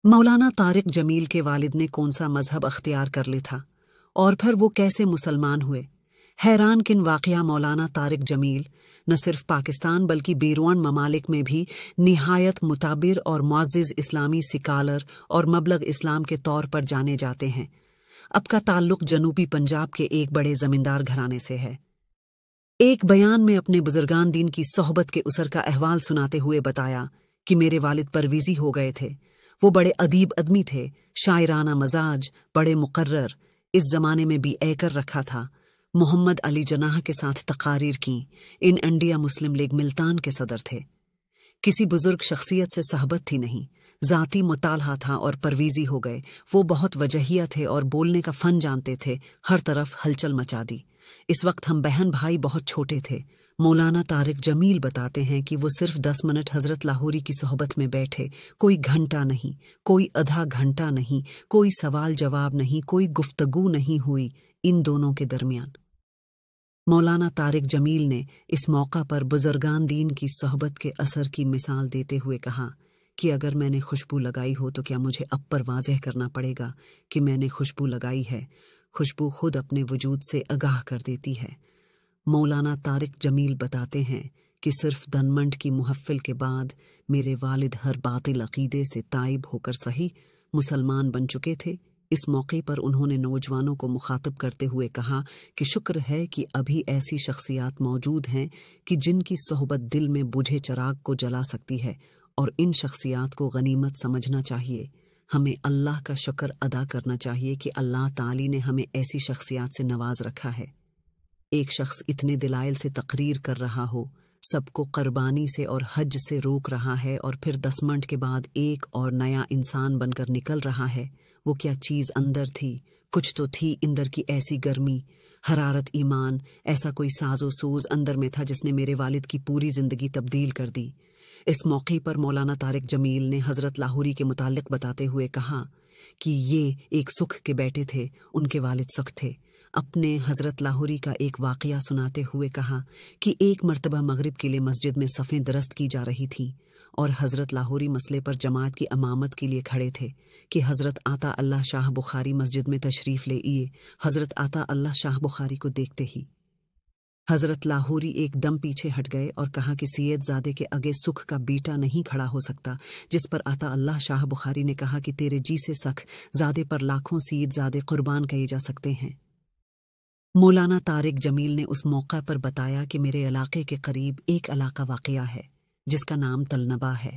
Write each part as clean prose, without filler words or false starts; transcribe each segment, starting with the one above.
मौलाना तारिक जमील के वालिद ने कौन सा मजहब अख्तियार कर ली था और फिर वो कैसे मुसलमान हुए? हैरान किन वाक़या मौलाना तारिक जमील न सिर्फ पाकिस्तान बल्कि बैरून ममालिक में भी निहायत मुताबिर और मुअज़्ज़िज़ इस्लामी सिकालर और मबलग इस्लाम के तौर पर जाने जाते हैं। अब का ताल्लुक जनूबी पंजाब के एक बड़े ज़मींदार घराने से है। एक बयान में अपने बुजुर्गान दीन की सोहबत के उसर का अहवाल सुनाते हुए बताया कि मेरे वालिद परवीज़ी हो गए थे। वो बड़े अदीब आदमी थे, शायराना मजाज, बड़े मुकर्रर, इस ज़माने में भी कर रखा था। मोहम्मद अली जनाह के साथ तकारीर की। इन इंडिया मुस्लिम लीग मिल्तान के सदर थे। किसी बुजुर्ग शख्सियत से सहबत थी नहीं, ज़ाती मुतालहा था और परवीज़ी हो गए। वो बहुत वजहिया थे और बोलने का फ़न जानते थे। हर तरफ हलचल मचा दी। इस वक्त हम बहन भाई बहुत छोटे थे। मौलाना तारिक जमील बताते हैं कि वो सिर्फ 10 मिनट हज़रत लाहौरी की सोहबत में बैठे, कोई घंटा नहीं, कोई आधा घंटा नहीं, कोई सवाल जवाब नहीं, कोई गुफ्तगू नहीं हुई इन दोनों के दरमियान। मौलाना तारिक जमील ने इस मौका पर बुजुर्गान दीन की सोहबत के असर की मिसाल देते हुए कहा कि अगर मैंने खुशबू लगाई हो तो क्या मुझे अब पर वाज़ेह करना पड़ेगा कि मैंने खुशबू लगाई है। खुशबू खुद अपने वजूद से आगाह कर देती है। मौलाना तारिक जमील बताते हैं कि सिर्फ दनमंड की मुहफ़िल के बाद मेरे वालिद हर बातिल अक़ीदे से ताइब होकर सही मुसलमान बन चुके थे। इस मौके पर उन्होंने नौजवानों को मुखातिब करते हुए कहा कि शुक्र है कि अभी ऐसी शख्सियात मौजूद हैं कि जिनकी सोहबत दिल में बुझे चिराग को जला सकती है, और इन शख्सियात को गनीमत समझना चाहिए। हमें अल्लाह का शुक्र अदा करना चाहिए कि अल्लाह ताली ने हमें ऐसी शख्सियात से नवाज रखा है। एक शख्स इतने दिलाइल से तकरीर कर रहा हो, सबको कुर्बानी से और हज से रोक रहा है, और फिर 10 मिनट के बाद एक और नया इंसान बनकर निकल रहा है। वो क्या चीज़ अंदर थी? कुछ तो थी अंदर की ऐसी गर्मी, हरारत, ईमान, ऐसा कोई साजो सूज अंदर में था जिसने मेरे वालिद की पूरी ज़िंदगी तब्दील कर दी। इस मौके पर मौलाना तारिक जमील ने हज़रत लाहौरी के मुतालिक बताते हुए कहा कि ये एक सुख के बेटे थे, उनके वालिद सुख थे। अपने हज़रत लाहौरी का एक वाक़या सुनाते हुए कहा कि एक मर्तबा मगरिब के लिए मस्जिद में सफ़ें दरस्त की जा रही थीं और हज़रत लाहौरी मसले पर जमात की इमामत के लिए खड़े थे कि हज़रत आता अल्लाह शाह बुखारी मस्जिद में तशरीफ़ ले आए। हज़रत आता अल्लाह शाह बुखारी को देखते ही हज़रत लाहौरी एकदम पीछे हट गए और कहा कि सैयद ज़ादे के आगे सुख का बीटा नहीं खड़ा हो सकता। जिस पर आता अल्लाह शाह बुखारी ने कहा कि तेरे जी से सख ज़ादे पर लाखों सैयद ज़ादे कुर्बान किए जा सकते हैं। मौलाना तारिक जमील ने उस मौका पर बताया कि मेरे इलाके के करीब एक इलाका वाक़या है जिसका नाम तलनबा है।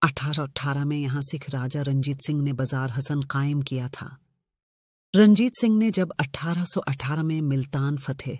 1818 में यहाँ सिख राजा रंजीत सिंह ने बाजार हसन कायम किया था। रंजीत सिंह ने जब 1818 में मुल्तान फतेह